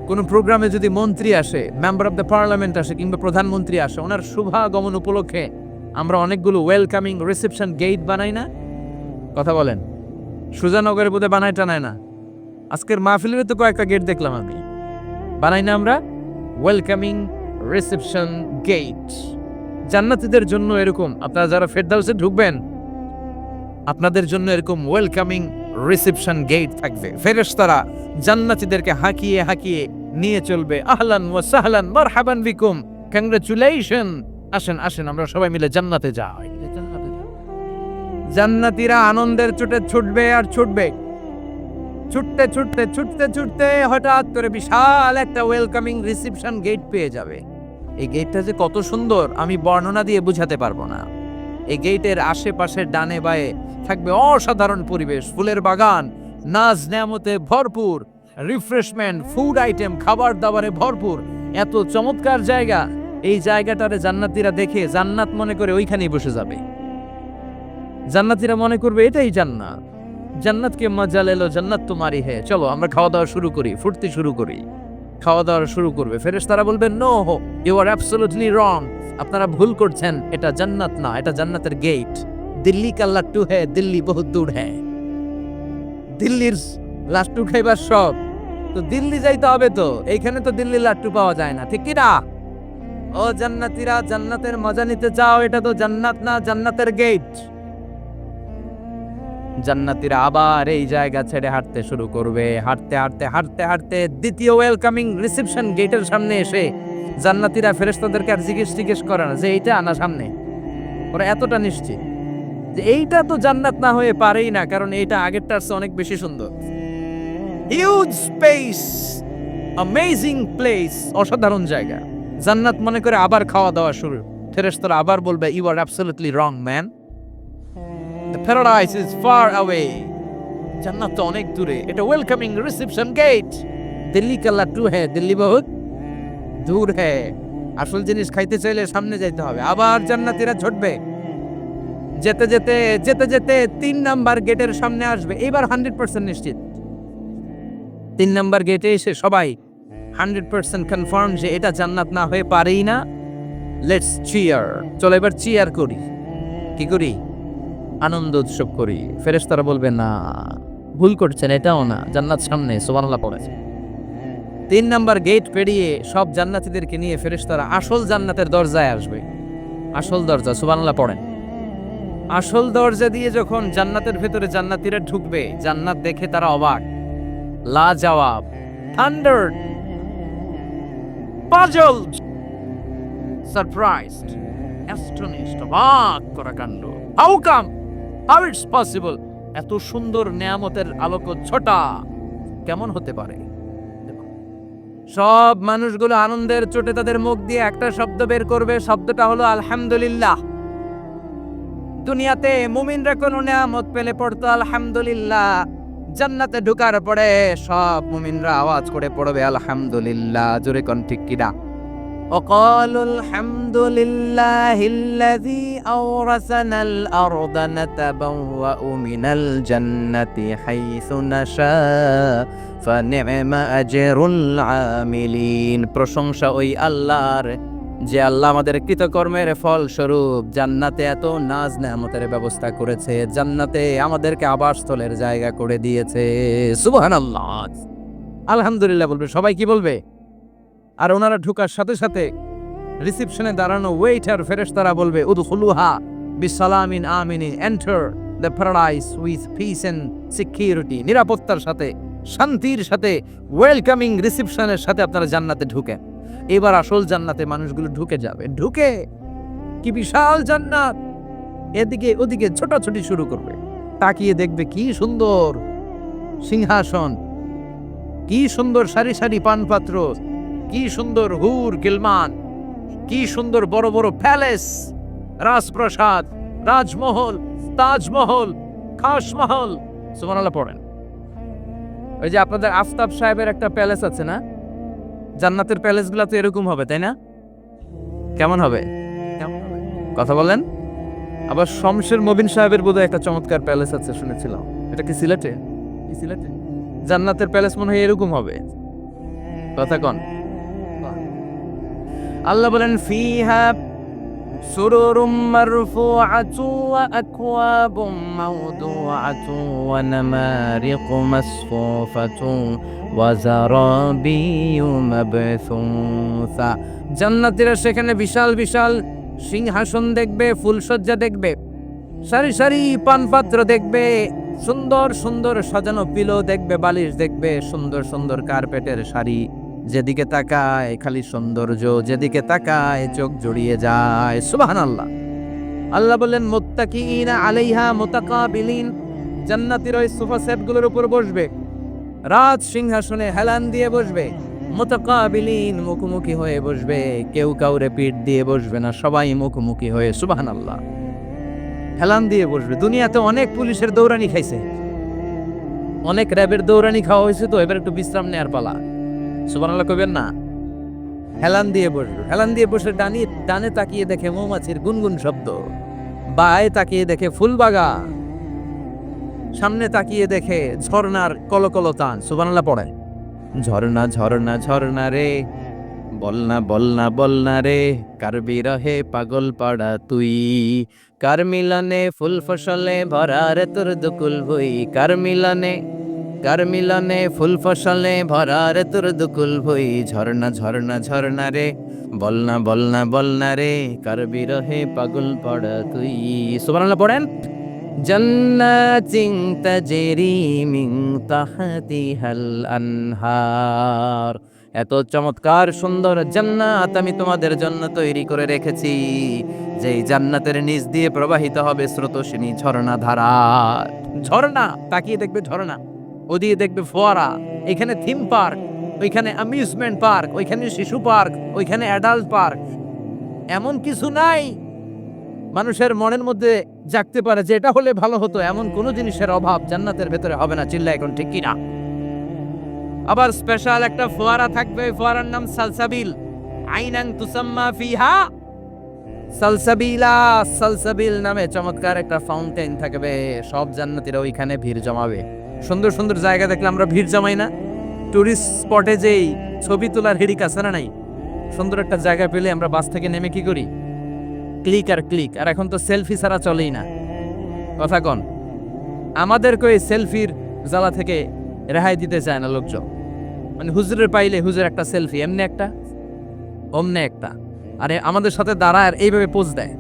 কোনো প্রোগ্রামে যদি মন্ত্রী আসে, মেম্বার অফ দ্য পার্লামেন্ট আসে, কিংবা প্রধানমন্ত্রী আসে, ওনার শুভাগমন উপলক্ষে আমরা অনেকগুলো ওয়েলকামিং রিসেপশন গেট বানাই না? কথা বলেন। সুজানগরের বোধহয় বানায় টানায় না? আজকের মাহফিলের তো কয়েকটা গেট দেখলাম আমি, বানাই না আমরা? ওয়েলকামিং রিসেপশন গেট জান্নাতীদের জন্য এরকম। আপনারা যারা ফেরদাউসে ঢুকবেন, আপনাদের জন্য এরকম ওয়েলকামিং রিসেপশন গেট থাকবে। ফেরেশতারা জান্নাতীদেরকে হাঁকিয়ে হাঁকিয়ে নিয়ে চলবে, আহলান ওয়া সাহলান মারহাবান বিকুম, কংগ্রাচুলেশন, আসেন আসেন আমরা সবাই মিলে জান্নাতে যাই। জান্নাতীরা আনন্দের চোটে ছুটবে আর ছুটবে। ছুটতে ছুটতে ছুটতে ছুটতে হঠাৎ করে বিশাল একটা ওয়েলকামিং রিসেপশন গেট পেয়ে যাবে। এই গেটটা যে কত সুন্দর আমি বর্ণনা দিয়ে বুঝাতে পারবো না। এই গেটের আশেপাশে ডানে বায়ে থাকবে অসাধারণ পরিবেশ, ফুলের বাগান, নাজ নেয়ামতে ভরপুর, রিফ্রেশমেন্ট, ফুড আইটেম, খাবার দাবারে ভরপুর, এত চমৎকার জায়গা। এই জায়গাটারে জান্নাতীরা দেখে জান্নাত মনে করে ওইখানেই বসে যাবে। জান্নাতীরা মনে করবে এটাই জান্নাত, জান্নাতকে মজা লেলো, জান্নাত তোমারই হে, চলো আমরা খাওয়া দাওয়া শুরু করি, ফুর্তি শুরু করি। খাওয়া দাওয়া শুরু করবে। ফেরেশতারা বলবেন, no, you are absolutely wrong, আপনারা ভুল করছেন, এটা জান্নাত না, এটা জান্নাতের গেট। দিল্লি কা লাট্টু হ্যায়, দিল্লি বহুত দূর হ্যায়। দিল্লির লাট্টু খাইবার সব তো দিল্লি যাইতে হবে, তো এইখানে তো দিল্লির লাট্টু পাওয়া যায় না, ঠিক কি না? ও জান্নাতীরা, জান্নাতের মজা নিতে চাও? এটা তো জান্নাত না, জান্নাতের গেট। জান্নাতীরা আবার এই জায়গা ছেড়ে হাঁটতে শুরু করবে। হাঁটতে হাঁটতে হাঁটতে হাঁটতে দ্বিতীয় ওয়েলকামিং রিসেপশন গেটের সামনে এসে জান্নাতীরা ফেরেশতাদেরকে আর জিজ্ঞেস করে না যে এইটা আনা সামনে। ওরা এতটা নিশ্চিত যে এইটা তো জান্নাত না হয়ে পারেই না, কারণ এইটা আগেরটার চেয়ে অনেক বেশি সুন্দর। হিউজ স্পেস, অ্যামেজিং প্লেস, অসাধারণ জায়গা। জান্নাত মনে করে আবার খাওয়া দাওয়া শুরু। ফেরেশতারা আবার বলবে, you are absolutely wrong man, the paradise is far away, জান্নাত তো অনেক দূরে, এটা ওয়েলকামিং রিসেপশন গেট। দিল্লি কা লাট্টু হ্যায়, দিল্লি বহুত দূর হ্যায়। আসল জিনিস খাইতে চাইলে সামনে যাইতে হবে। আবার জান্নাতীরা ছুটবে। যেতে যেতে যেতে যেতে 3 নাম্বার গেটের সামনে আসবে। এবার 100% নিশ্চিত। 3 নাম্বার গেটে এসে সবাই 100% কনফার্ম যে এটা জান্নাত না হয়ে পারেই না। লেটস চিয়ার, চলো এবার চিয়ার করি। কি করি? আনন্দ উৎসব করি। ফেরেশতারা বলবে, না, ভুল করছেন, এটাও না, জান্নাত সামনে। সুবহানাল্লাহ পড়েছে। 3 নাম্বার গেট পেরিয়ে সব জান্নাতীদেরকে নিয়ে ফেরেশতারা আসল জান্নাতের দরজায় আসবে। আসল দরজা, সুবহানাল্লাহ পড়েন। আসল দরজা দিয়ে যখন জান্নাতের ভেতরে জান্নাতীরা ঢুকবে, জান্নাত দেখে তারা অবাক, লাজবাব, থান্ডার, পাজলড, সারপ্রাইজড, অ্যাস্টনিশড, অবাক করা কাণ্ড। How come, how it's possible, এত সুন্দর নেয়ামতের আলোকচ্ছটা কেমন হতে পারে? সব মানুষগুলো আনন্দের চোটে তাদের মুখ দিয়ে একটা শব্দ বের করবে, শব্দটা হলো আলহামদুলিল্লাহ। দুনিয়াতে মুমিনরা কোনো নেয়ামত পেলে পড়তো আলহামদুলিল্লাহ, জান্নাতে ঢোকার পরে সব মুমিনরা আওয়াজ করে পড়বে আলহামদুলিল্লাহ। জোরে কোন ঠিক কিনা? وقالوا الحمد لله الذي أورثنا الأرض نتبوأ من الجنة حيث نشاء فنعم أجر العاملين। প্রশংসা ওই আল্লাহর, যে আল্লাহ আমাদের কৃতকর্মের ফল স্বরূপ জান্নাতে এত নাজ নেয়ামতের ব্যবস্থা করেছে, জান্নাতে আমাদেরকে আবাসস্থলের জায়গা করে দিয়েছে। সুবহানাল্লাহ, আলহামদুলিল্লাহ বলবে সবাই। কি বলবে? আর ওনারা ঢোকার সাথে সাথে রিসেপশনে দাঁড়ানো ওয়েটার ফেরেশতারা বলবে উদখুলুহা বিসালামিন আমিনিন, enter the paradise with peace and security. নিরাপত্তার সাথে, শান্তির সাথে, ওয়েলকামিং রিসেপশনের সাথে আপনারা জান্নাতে ঢুকেন। এবার আসল জান্নাতে মানুষগুলো ঢুকে যাবে। ঢুকে কি বিশাল জান্নাত, এদিকে ওদিকে ছোটাছুটি শুরু করবে। তাকিয়ে দেখবে কি সুন্দর সিংহাসন, কি সুন্দর সারি সারি পানপাত্র, কি সুন্দর হুর গিলমান, কি সুন্দর বড় বড় প্যালেস, রাজপ্রাসাদ, রাজমহল, তাজমহল, খাসমহল। সুবহানাল্লাহ পড়েন। ওই যে আপনাদের আফতাব সাহেবের একটা প্যালেস আছে না, জান্নাতের প্যালেসগুলো তো এরকম হবে, তাই না? কেমন হবে? কথা বলেন। আবার শমশের মবিন সাহেবের বোধহয় একটা চমৎকার প্যালেস আছে শুনেছিলাম। এটা কি সিলেটে? সিলেটে জান্নাতের প্যালেস মনে হয় এরকম হবে। কথা কন। আল্লাহ বলেন ফিহা সুরুরুম মারফুআতু ওয়া আকওয়াবুম মাওদুআতু ওয়া নামারিকু মাসফুফাতু ওয়া যারাবিয়্যু মাবসুসা। জান্নাতীরা সেখানে বিশাল বিশাল সিংহাসন দেখবে, ফুলসজ্জা দেখবে, সারি সারি পানপাত্র দেখবে, সুন্দর সুন্দর সাজানো পিলো দেখবে, বালিশ দেখবে, সুন্দর সুন্দর কার্পেটের শাড়ি। যেদিকে তাকায় খালি সৌন্দর্য, যেদিকে তাকায় চোখ জড়িয়ে যায়। সুবহানাল্লাহ। আল্লাহ বললেন মুত্তাকিইনা আলাইহা মুতাকাবিলিন, জান্নাতীরা ওই সোফা সেটগুলোর উপর বসবে, রাজ সিংহাসনে হেলান দিয়ে বসবে, মুতাকাবিলিন মুখোমুখি হয়ে বসবে, কেউ কাউরে পিঠ দিয়ে বসবে না, সবাই মুখোমুখি হয়ে। সুবহানাল্লাহ, হেলান দিয়ে বসবে। দুনিয়াতে অনেক পুলিশের দৌড়ানি খাইছে, অনেক র্যাবের দৌড়ানি খাওয়া হয়েছে, তো এবার একটু বিশ্রাম নেয়ার পালা। সুবহানাল্লাহ কইবেন না? হেলান দিয়ে বসবে। হেলান দিয়ে বসে ডানে তাকিয়ে দেখে মৌমাছির গুনগুন শব্দ, বায়ে তাকিয়ে দেখে ফুলবাগান, সামনে তাকিয়ে দেখে ঝর্ণার কলকলতান। সুবহানাল্লাহ পড়ে। ঝর্ণা ঝর্ণা ঝর্ণা রে, বলনা বলনা বলনা রে, কার বিরহে পাগল পাড়া তুই, কার মিলনে ফুল ফসলে ভরা রে তোর দুকুল ভুই, কার মিলনে ফুল ফসলে ভরা রে তোর দুকুল ভুই। ঝর্ণা ঝর্ণা ঝর্ণা রে, বলনা বলনা বলনা রে, কার বিরহে পাগল পাড়া তুই। সুবহানাল্লাহ পড়েন। জান্নাতিন তাজরি মিন তাহতিহাল আনহার, এত চমৎকার সুন্দর জান্নাত আমি তোমাদের জন্য তৈরি করে রেখেছি, যেই জান্নাতের নিচ দিয়ে প্রবাহিত হবে স্রোতস্বিনী ঝর্ণা ধারা। ঝর্ণা, তাকিয়ে দেখবে ঝর্ণা, ওদিকে দেখবে ফোয়ারা, এখানে থিম পার্ক, ওইখানে অ্যামিউজমেন্ট পার্ক, ওইখানে শিশু পার্ক, ওইখানে অ্যাডাল্ট পার্ক। এমন কিছু নাই মানুষের মনের মধ্যে জাগতে পারে যে এটা হলে ভালো হতো, এমন কোন জিনিসের অভাব জান্নাতের ভেতরে হবে না। চিল্লা এখন ঠিক কিনা? আবার স্পেশাল একটা ফোয়ারা থাকবে, ফোয়ারার নাম সালসাবিল। আইনান তুসাম্মা ফিহা সালসাবিলা, সালসাবিল নামে চমৎকার একটা ফাউন্টেন থাকবে। সব জান্নাতীরা ওইখানে ভিড় জমাবে। সুন্দর সুন্দর জায়গা দেখলে আমরা ভিড় জমাই না? টুরিস্ট স্পটে যেই ছবি তোলার হিড়িক আছে না নাই? সুন্দর একটা জায়গা পেলে আমরা বাস থেকে নেমে কি করি? ক্লিক আর ক্লিক। আর এখন তো সেলফি ছাড়া চলেই না। কথা কন। আমাদেরকে ওই সেলফির জ্বালা থেকে রেহাই দিতে চায় না লোকজন। মানে হুজুরের পাইলে হুজুর একটা সেলফি, এমনি একটা অমনে একটা, আরে আমাদের সাথে দাঁড়ায় আর এইভাবে পোজ দেয়।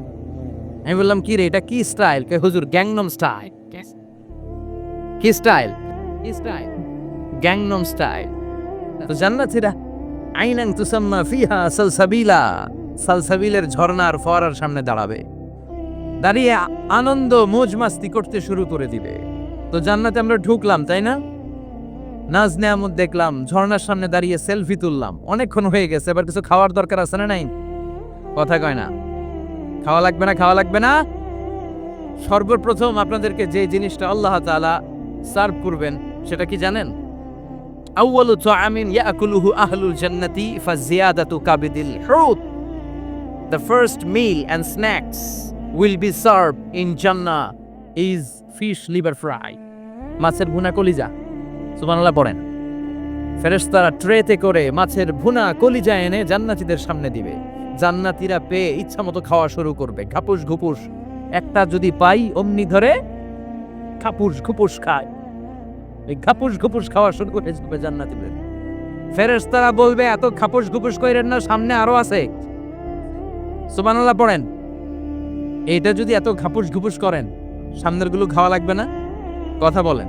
আমি বললাম কি রে, এটা কি স্টাইল? কে হুজুর গ্যাংনম স্টাইল। কি স্টাইল? কি স্টাইল? Gangnam style. তো জান্নাতীরা আইনান তুসাম্মা ফিহা সালসাবিলা, সালসাবিলের ঝর্ণার ফোয়ারার সামনে দাঁড়াবে, দাঁড়িয়ে আনন্দ মौज মাস্তি করতে শুরু করে দিবে। তো জান্নাতে আমরা ঢুকলাম, তাই না? নাজ নেয়ামত দেখলাম, ঝর্ণার সামনে দাঁড়িয়ে সেলফি তুললাম। অনেকক্ষণ হয়ে গেছে, এবার কিছু খাওয়ার দরকার আছে না নাই? কথা কয় না। খাওয়া লাগবে না? খাওয়া লাগবে না? সর্বপ্রথম আপনাদেরকে যে জিনিসটা আল্লাহ তাআলা সার্ভ করবেন সেটা কি জানেন? আউয়ালু তুআমিন ইয়াকুলুহু আহলুল জান্নাতি ফাজিয়াদাতু কাবিদিল হুত। The first meal and snacks will be served in Jannah is fish liver fry. মাছের ভুনা কলিজা। সুবহানাল্লাহ পড়েন। ফেরেশতারা ট্রেতে করে মাছের ভুনা কলিজা এনে জান্নাতীদের সামনে দিবে। জান্নাতীরা পেয়ে ইচ্ছামতো খাওয়া শুরু করবে, খাপুস ঘুপুস। একটা যদি পাই অমনি ধরে খাপুস ঘুপুস খায়। এই খাপুস ঘুপুস খাওয়া শুরু করে যাবে জান্নাতীদের। ফেরেশতারা বলবে এত খাপুস ঘুপুস কইরেন না, সামনে আরো আছে। সুবহানাল্লাহ পড়েন। এইটা যদি এত খাপুস ঘুপুস করেন, সামনের গুলো খাওয়া লাগবে না? কথা বলেন।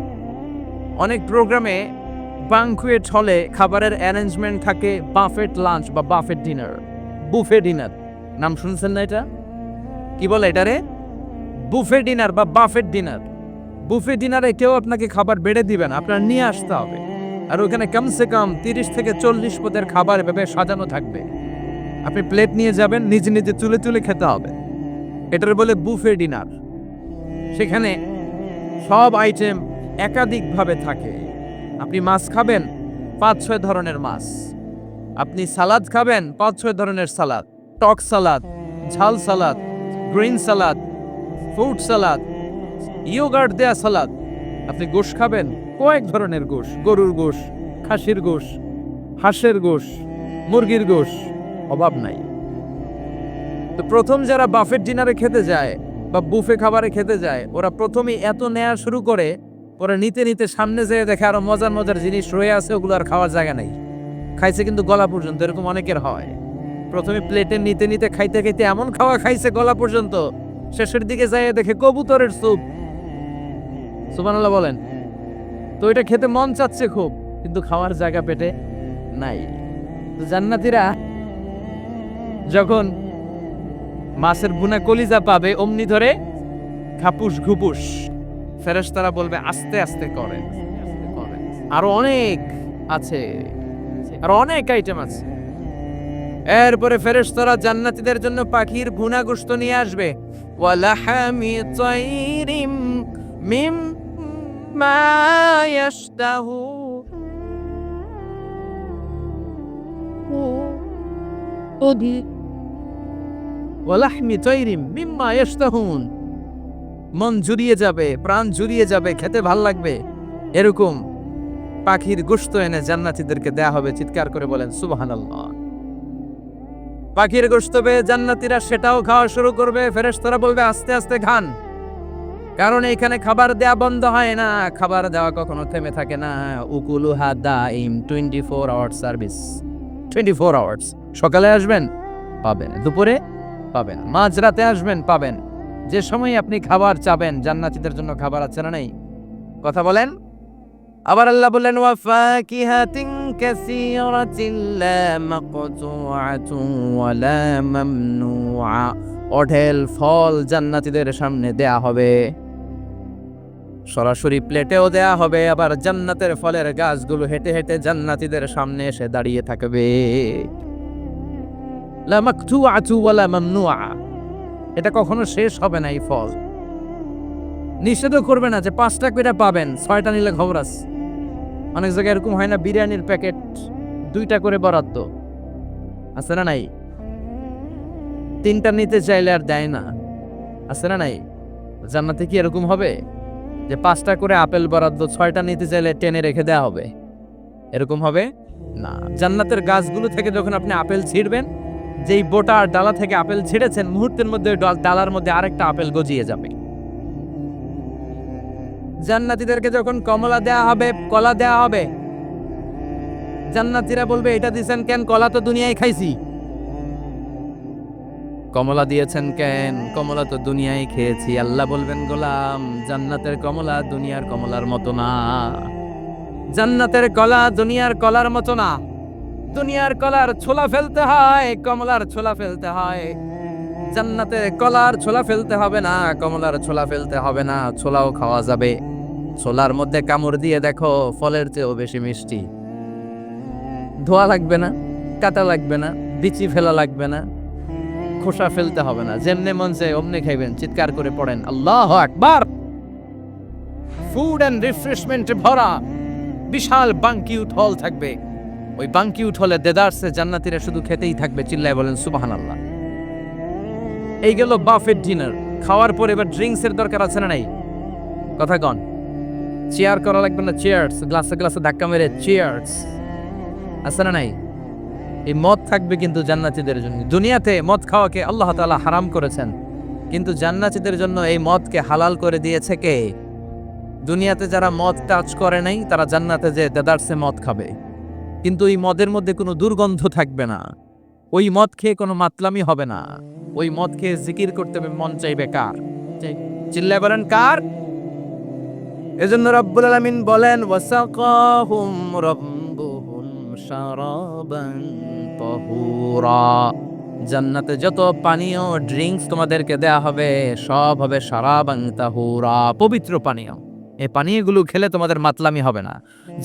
অনেক প্রোগ্রামে বাংকুয়েট হলে খাবারের অ্যারেঞ্জমেন্ট থাকে বাফেট লাঞ্চ বা বাফেট ডিনার, বুফে ডিনার। নাম শুনছেন না এটা? কি বলে এটারে? বুফে ডিনার বা বাফেট ডিনার। বুফে ডিনারে কেউ আপনাকে খাবার বেড়ে দিবেন, আপনার নিয়ে আসতে হবে। আর ওখানে কমসে কম 30 থেকে 40 পদের খাবার এভাবে সাজানো থাকবে। আপনি প্লেট নিয়ে যাবেন, নিজে নিজে তুলে তুলে খেতে হবে। এটার বলে বুফে ডিনার। সেখানে সব আইটেম একাধিকভাবে থাকে। আপনি মাছ খাবেন, 5-6 ধরনের মাছ। আপনি সালাদ খাবেন, 5-6 ধরনের সালাদ, টক সালাদ, ঝাল salad, green salad, fruit salad, yoghurt দেয়া সালাদ। আপনি গোশ খাবেন, কয়েক ধরনের গোশ, গরুর গোশ, খাসির গোশ, হাঁসের গোশ, মুরগির গোশ, অভাব নাই। তো প্রথম যারা বাফেট ডিনারে খেতে যায় বা বুফে খাবারে খেতে যায়, ওরা প্রথমেই এত নেওয়া শুরু করে, পরে নিতে নিতে সামনে যেয়ে দেখে আরো মজার মজার জিনিস রয়ে আছে, ওগুলো আর খাওয়ার জায়গা নেই। খাইছে কিন্তু গলা পর্যন্ত, এরকম অনেকের হয়। প্রথমে প্লেটে নিতে নিতে খাইতে খাইতে এমন খাওয়া খাইছে গলা পর্যন্ত, শেষের দিকে যায় দেখে কবুতরের স্যুপ। সুবহানাল্লাহ বলেন। তো এটা খেতে মন চাচ্ছে খুব, কিন্তু খাওয়ার জায়গা পেটে নাই। তো জান্নাতীরা যখন মাছের ভুনা কলিজা পাবে, অমনি ধরে খাপুস ঘুপুস। ফেরেশতারা বলবে আস্তে আস্তে করেন, আরো অনেক আছে, আর অনেক আইটেম আছে। এরপরে ফেরেশতারা জান্নাতীদের জন্য পাখির ভুনা গোশত নিয়ে আসবে। ওয়ালাহামি তাইরিম মিম্মা ইয়াশতাহু, ওয়ালাহমি তাইরিম মিম্মা ইয়াশতাহুন। মন জুড়িয়ে যাবে, প্রাণ জুড়িয়ে যাবে, খেতে ভাল লাগবে এরকম পাখির গোশত এনে জান্নাতীদেরকে দেয়া হবে। চিৎকার করে বলেন সুবহানাল্লাহ। পাখির গোশত পেয়ে জান্নাতীরা সেটাও খাওয়া শুরু করবে। ফেরেশতারা বলবে আস্তে আস্তে খান, কারণ এখানে খাবার দেয়া বন্ধ হয় না, খাবার দেওয়া কখনো থেমে থাকে না। উকুলুহা দাইম, 24 আওয়ার সার্ভিস, 24 আওয়ার্স। সকালে আসবেন পাবেন, দুপুরে পাবেন, মাঝরাতে আসবেন পাবেন। যে সময় আপনি খাবার চাবেন, জান্নাতীদের জন্য খাবার আছে না নেই? কথা বলেন। আবার আল্লাহ বললেন ওয়া ফাকিহাতিন কাসীরাতিন লা মাকতুআতুন ওয়া লা মামনুআ। অঢেল ফল জান্নাতীদের সামনে দেয়া হবে, সরাসরি প্লেটেও দেয়া হবে। আবার জান্নাতের ফলের গাছগুলো হেঁটে হেঁটে জান্নাতীদের সামনে এসে দাঁড়িয়ে থাকবে। লা মাকতুআতু ওয়া লা মামনুআ। এটা কখনো শেষ হবে না। এই ফল নিষেধও করবে না যে 5টা করে পাবেন, 6টা নিলে খবর আছে। অনেক জায়গায় এরকম হয় না, বিরিয়ানির প্যাকেট 2টা করে বরাদ্দ আছে না নাই? 3টা নিতে চাইলে আর দেয় না, আছে না নাই? জান্নাতে কি এরকম হবে যে 5টা করে আপেল বরাদ্দ, 6টা নিতে চাইলে টেনে রেখে দেওয়া হবে? এরকম হবে না। জান্নাতের গাছগুলো থেকে যখন আপনি আপেল ছিঁড়বেন, যেই বোটা আর ডালা থেকে আপেল ছিঁড়েছেন, মুহূর্তের মধ্যে ডালার মধ্যে আরেকটা আপেল গজিয়ে যাবে। জান্নাতীদেরকে যখন কমলা দেয়া হবে, কলা দেয়া হবে, জান্নাতীরা বলবে এটা দিছেন কেন? কলা তো দুনিয়ায় খাইছি। কমলা দিয়েছেন কেন? কমলা তো দুনিয়ায় খেয়েছি। আল্লাহ বলবেন, গোলাম, জান্নাতের কমলা দুনিয়ার কমলার মতো না। জান্নাতের কলা দুনিয়ার কলার মতো না। দুনিয়ার কলার ছোলা ফেলতে হয়, কমলার ছোলা ফেলতে হয়। জান্নাতে কলার ছোলা ফেলতে হবে না, কমলার ছোলা ফেলতে হবে না, ছোলাও খাওয়া যাবে। ছোলার মধ্যে কামড় দিয়ে দেখো, ফলের চেয়েও বেশি মিষ্টি। ধোয়া লাগবে না, কাটা লাগবে না, বিচি ফেলা লাগবে না, খোসা ফেলতে হবে না। যেমনে মন চায় অমনে খাইবেন, চিৎকার করে পড়েন আল্লাহু আকবার। ফুড এন্ড রিফ্রেশমেন্টে ভরা বিশাল বাঙ্কিউট হল থাকবে। ওই বাঙ্কিউট হলে দেদারসে জান্নাতীরা শুধু খেতেই থাকবে, চিল্লায় বলেন সুবহানাল্লাহ। এই গেল বাফেট ডিনার। খাওয়ার পর এবার ড্রিঙ্কস এর দরকার আছে না নাই? কথা কন। চেয়ার করা লাগবে না, চেয়ার্স, গ্লাসে গ্লাসে ধাক্কা মেরে চেয়ার্স, আছে না নাই? এই মদ থাকবে কিন্তু জান্নাতীদের জন্য। দুনিয়াতে মদ খাওয়াকে আল্লাহ তাআলা হারাম করেছেন, কিন্তু জান্নাতীদের জন্য এই মদকে হালাল করে দিয়েছে কে? দুনিয়াতে যারা মদ টাচ করে নাই তারা জান্নাতে যে দেদারসে মদ খাবে, কিন্তু এই মদের মধ্যে কোনো দুর্গন্ধ থাকবে না। ওই মদ খেয়ে কোনো মাতলামি হবে না। ওই মদ খেয়ে জিকির করতে মন চাইবে কার? চিল্লায় বলেন কার? এজন্য রব্বুল আলামিন বলেন, ওয়াসাকাহুম রাব্বুহুম শারাবান তাহুরা। জান্নাতে যত পানীয় ড্রিঙ্কস তোমাদেরকে দেয়া হবে সব হবে শারাবান তাহুরা, পবিত্র পানীয়। এই পানীয়গুলো খেলে তোমাদের মাতলামি হবে না।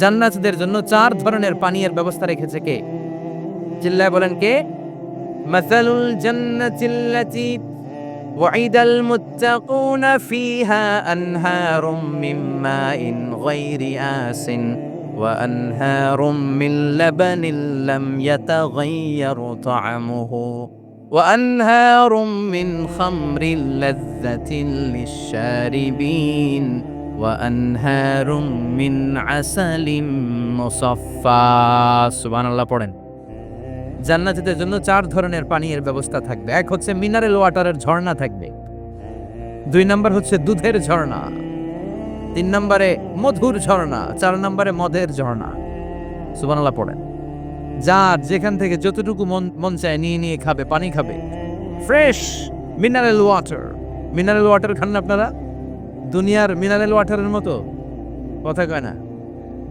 জান্নাতীদের জন্য 4 ধরনের পানীয়ের ব্যবস্থা রেখেছে কে? চিল্লায় বলেন কে? মাসালুল জান্নাতিল্লাতী وعد المتقون فيها أنهار من ماء غير آس وأنهار من لبن لم يتغير طعمه وأنهار من خمر لذة للشاربين وأنهار من عسل مصفى سبحان الله পড়েন। জান্নাতীদের জন্য 4 ধরনের পানীয়ের ব্যবস্থা থাকবে। এক হচ্ছে মিনারেল ওয়াটারের ঝর্ণা থাকবে, 2 নম্বর হচ্ছে দুধের ঝর্ণা, 3 নম্বরে মধুর ঝর্ণা, 4 নম্বরে মদের ঝর্ণা। সুবহানাল্লাহ পড়েন। যার যেখান থেকে যতটুকু মন চায় নিয়ে নিয়ে খাবে, পানি খাবে। Fresh mineral water. Mineral water খান না আপনারা? দুনিয়ার মিনারেল ওয়াটারের মতো? কথা কয় না।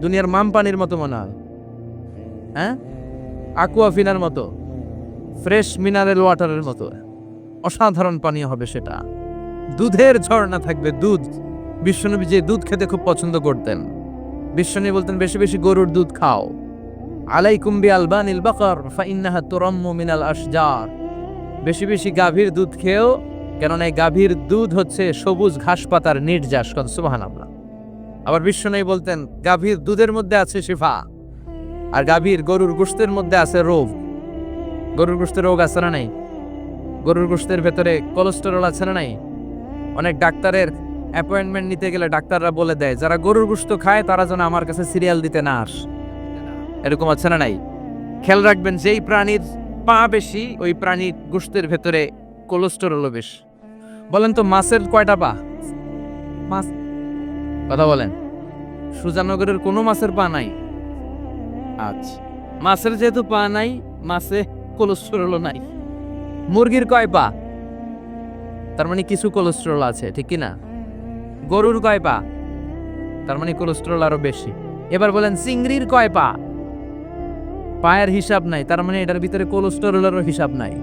দুনিয়ার মাম পানির মতো মনে হয়, হ্যাঁ? আকুয়াফিনার মতো, ফ্রেশ মিনারেল ওয়াটারের মতো অসাধারণ পানীয় হবে সেটা। দুধের ঝর্ণা থাকবে, দুধ। বিশ্বনবী যে দুধ খেতে খুব পছন্দ করতেন, বিশ্বনবী বলতেন বেশি বেশি গরুর দুধ খাও। আলাইকুম বিআলবানিল বাকার ফাইন্নাহা তুরাম্মু মিনাল আশজার। বেশি বেশি গাভীর দুধ খেও, কেননা এই গাভীর দুধ হচ্ছে সবুজ ঘাস পাতার নির্যাস। সুবহানাল্লাহ। আবার বিশ্বনবী বলতেন গাভীর দুধের মধ্যে আছে শিফা, আর গাভীর গরুর গোশতের মধ্যে আছে রোগ। গরুর গোশতের রোগ আছে না নাই? গরুর গোশতের ভেতরে কোলেস্টেরল আছে না নাই? অনেক ডাক্তারের অ্যাপয়েন্টমেন্ট নিতে গেলে ডাক্তাররা বলে দেয় যারা গরুর গোশত খায় তারা যেন আমার কাছে সিরিয়াল দিতে না আস। এরকম আছে না নাই? খেয়াল রাখবেন, যেই প্রাণীর পা বেশি ওই প্রাণীর গোশতের ভেতরে কোলেস্টেরলও বেশি। বলেন তো মাছের কয়টা পা? মাছ, কথা বলেন। সুজানগরের কোনো মাছের পা নাই? আচ্ছা, মাছের যেহেতু পা নাই, মাছে কোলেস্টেরলও নাই। মুরগির কয় পা? তার মানে কিছু কোলেস্টেরল আছে, ঠিক কি না? গরুর কয় পা? তার মানে কোলেস্টেরল আরো বেশি। এবার বলেন চিংড়ির কয় পা? পায়ের হিসাব নাই, তার মানে এটার ভিতরে কোলেস্টেরলেরও হিসাব নাই।